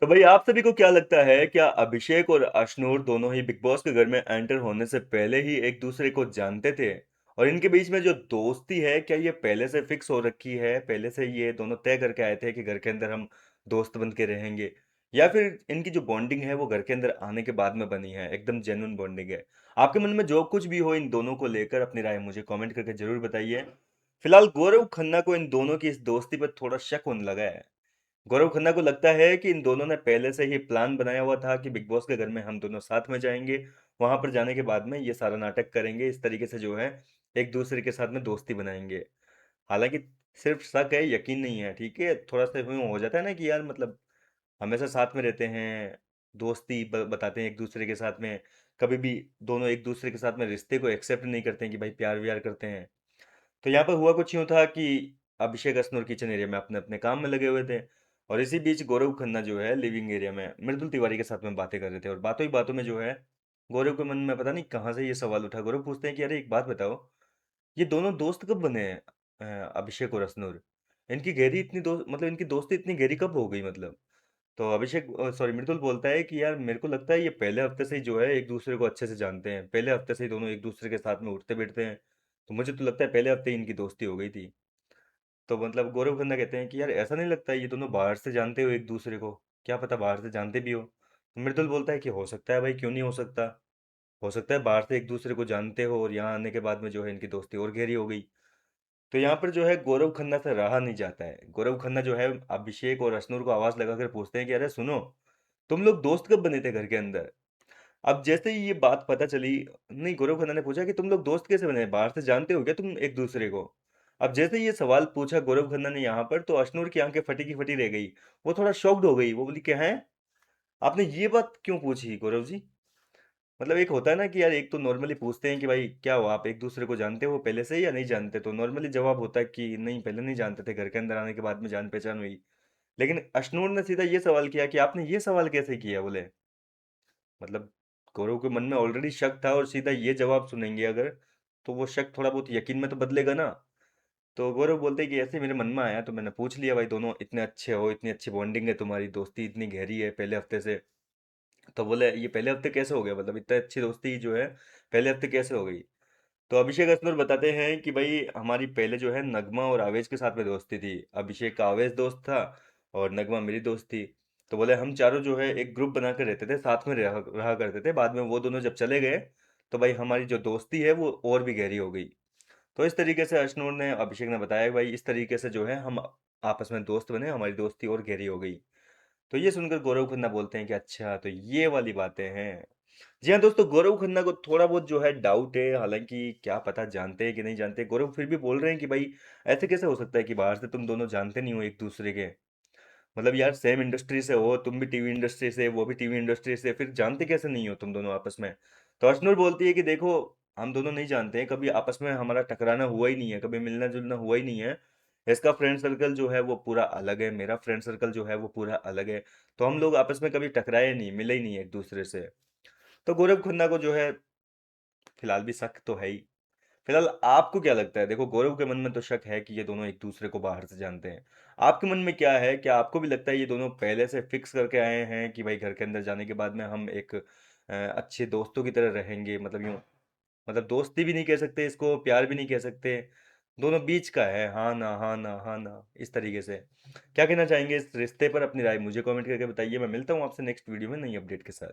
तो भाई आप सभी को क्या लगता है, क्या अभिषेक और अशनूर दोनों ही बिग बॉस के घर में एंटर होने से पहले ही एक दूसरे को जानते थे? और इनके बीच में जो दोस्ती है, क्या ये पहले से फिक्स हो रखी है, पहले से ये दोनों तय करके आए थे कि घर के अंदर हम दोस्त बन के रहेंगे, या फिर इनकी जो बॉन्डिंग है वो घर के अंदर आने के बाद में बनी है, एकदम जेन्युइन बॉन्डिंग है? आपके मन में जो कुछ भी हो इन दोनों को लेकर अपनी राय मुझे कमेंट करके जरूर बताइए। फिलहाल गौरव खन्ना को इन दोनों की इस दोस्ती पर थोड़ा शक होने लगा है। गौरव खन्ना को लगता है कि इन दोनों ने पहले से ही प्लान बनाया हुआ था कि बिग बॉस के घर में हम दोनों साथ में जाएंगे, वहां पर जाने के बाद में ये सारा नाटक करेंगे, इस तरीके से जो है एक दूसरे के साथ में दोस्ती बनाएंगे। हालांकि सिर्फ शक है, यकीन नहीं है, ठीक है? थोड़ा सा यूं हो जाता है ना कि यार मतलब हमेशा साथ में रहते हैं, दोस्ती बताते हैं एक दूसरे के साथ में, कभी भी दोनों एक दूसरे के साथ में रिश्ते को एक्सेप्ट नहीं करते हैं कि भाई प्यार व्यार करते हैं। तो यहाँ पर हुआ कुछ यूं था कि अभिषेक अश्नोर किचन एरिया में अपने अपने काम में लगे हुए थे, और इसी बीच गौरव खन्ना जो है लिविंग एरिया में मृदुल तिवारी के साथ में बातें कर रहे थे, और बातों ही बातों में जो है गौरव के मन में पता नहीं कहाँ से ये सवाल उठा। गौरव पूछते हैं कि अरे एक बात बताओ, ये दोनों दोस्त कब बने हैं? अभिषेक और अश्नोर, इनकी गहरी इतनी दोस्त मतलब इनकी दोस्ती इतनी गहरी कब हो गई मतलब? तो अभिषेक सॉरी मृदुल बोलता है कि यार मेरे को लगता है ये पहले हफ्ते से ही जो है एक दूसरे को अच्छे से जानते हैं, पहले हफ्ते से ही दोनों एक दूसरे के साथ में उठते बैठते हैं। तो मुझे तो लगता है पहले हफ्ते ही इनकी दोस्ती हो गई थी। तो मतलब गौरव खन्ना कहते हैं कि यार ऐसा नहीं लगता ये दोनों बाहर से जानते हो एक दूसरे को? क्या पता बाहर से जानते भी हो। तो मृदुल बोलता है कि हो सकता है भाई, क्यों नहीं हो सकता। हो सकता है बाहर से एक दूसरे को जानते हो और यहाँ आने के बाद में जो है इनकी दोस्ती और गहरी हो गई। तो यहाँ पर जो है गौरव खन्ना से रहा नहीं जाता है। गौरव खन्ना जो है अभिषेक और अशनूर को आवाज लगाकर पूछते हैं कि अरे सुनो, तुम लोग दोस्त कब बने थे घर के अंदर? अब जैसे ही ये बात पता चली, नहीं, गौरव खन्ना ने पूछा कि तुम लोग दोस्त कैसे बने, बाहर से जानते हो क्या तुम एक दूसरे को? अब जैसे ही ये सवाल पूछा गौरव खन्ना ने यहाँ पर, तो अशनूर की आंखें फटी की फटी रह गई। वो थोड़ा शॉक्ड हो गई, वो बोली कि हैं, आपने ये बात क्यों पूछी गौरव जी? मतलब एक होता है ना कि यार, एक तो नॉर्मली पूछते हैं कि भाई क्या हो, आप एक दूसरे को जानते हो पहले से या नहीं जानते? तो नॉर्मली जवाब होता है कि नहीं, पहले नहीं जानते थे, घर के अंदर आने के बाद में जान पहचान हुई। लेकिन अशनूर ने सीधा ये सवाल किया कि आपने ये सवाल कैसे किया, बोले मतलब गौरव के मन में ऑलरेडी शक था, और सीधा ये जवाब सुनेंगे अगर, तो वो शक थोड़ा बहुत यकीन में तो बदलेगा ना। तो गौरव बोलते हैं कि ऐसे ही मेरे मन में आया तो मैंने पूछ लिया, भाई दोनों इतने अच्छे हो, इतनी अच्छी बॉन्डिंग है तुम्हारी, दोस्ती इतनी गहरी है पहले हफ्ते से। तो बोले ये पहले हफ्ते कैसे हो गया, मतलब इतनी अच्छी दोस्ती जो है पहले हफ्ते कैसे हो गई? तो अभिषेक असनोर बताते हैं कि भाई हमारी पहले जो है नगमा और आवेश के साथ में दोस्ती थी। अभिषेक का आवेश दोस्त था और नगमा मेरी दोस्त थी। तो बोले हम चारों जो है एक ग्रुप बना कर रहते थे, साथ में रहा करते थे। बाद में वो दोनों जब चले गए, तो भाई हमारी जो दोस्ती है वो और भी गहरी हो गई। तो इस तरीके से अशनूर ने, अभिषेक ने बताया कि भाई इस तरीके से जो है हम आपस में दोस्त बने, हमारी दोस्ती और गहरी हो गई। तो ये सुनकर गौरव खन्ना बोलते हैं कि अच्छा, तो ये वाली बातें हैं। जी हाँ दोस्तों, गौरव खन्ना को थोड़ा बहुत जो है डाउट है, हालांकि क्या पता जानते हैं कि नहीं जानते। गौरव फिर भी बोल रहे हैं कि भाई ऐसे कैसे हो सकता है कि बाहर से तुम दोनों जानते नहीं हो एक दूसरे के? मतलब यार सेम इंडस्ट्री से हो, तुम भी टीवी इंडस्ट्री से, वो भी टीवी इंडस्ट्री से, फिर जानते कैसे नहीं हो तुम दोनों आपस में? तो अर्शनूर बोलती है कि देखो, हम दोनों नहीं जानते हैं, कभी आपस में हमारा टकराना हुआ ही नहीं है, कभी मिलना जुलना हुआ ही नहीं है। इसका फ्रेंड सर्कल जो है वो पूरा अलग है, मेरा फ्रेंड सर्कल जो है वो पूरा अलग है। तो हम लोग आपस में कभी टकराए नहीं, मिले ही नहीं एक दूसरे से। तो गौरव खन्ना को जो है फिलहाल भी शक तो है ही। फिलहाल आपको क्या लगता है? देखो, गौरव के मन में तो शक है कि ये दोनों एक दूसरे को बाहर से जानते हैं। आपके मन में क्या है? क्या आपको भी लगता है ये दोनों पहले से फिक्स करके आए हैं कि भाई घर के अंदर जाने के बाद में हम एक अच्छे दोस्तों की तरह रहेंगे, मतलब यूं, मतलब दोस्ती भी नहीं कह सकते इसको, प्यार भी नहीं कह सकते, दोनों बीच का है, हाँ ना हाँ ना हाँ ना, इस तरीके से? क्या कहना चाहेंगे इस रिश्ते पर? अपनी राय मुझे कमेंट करके बताइए। मैं मिलता हूँ आपसे नेक्स्ट वीडियो में नई अपडेट के साथ।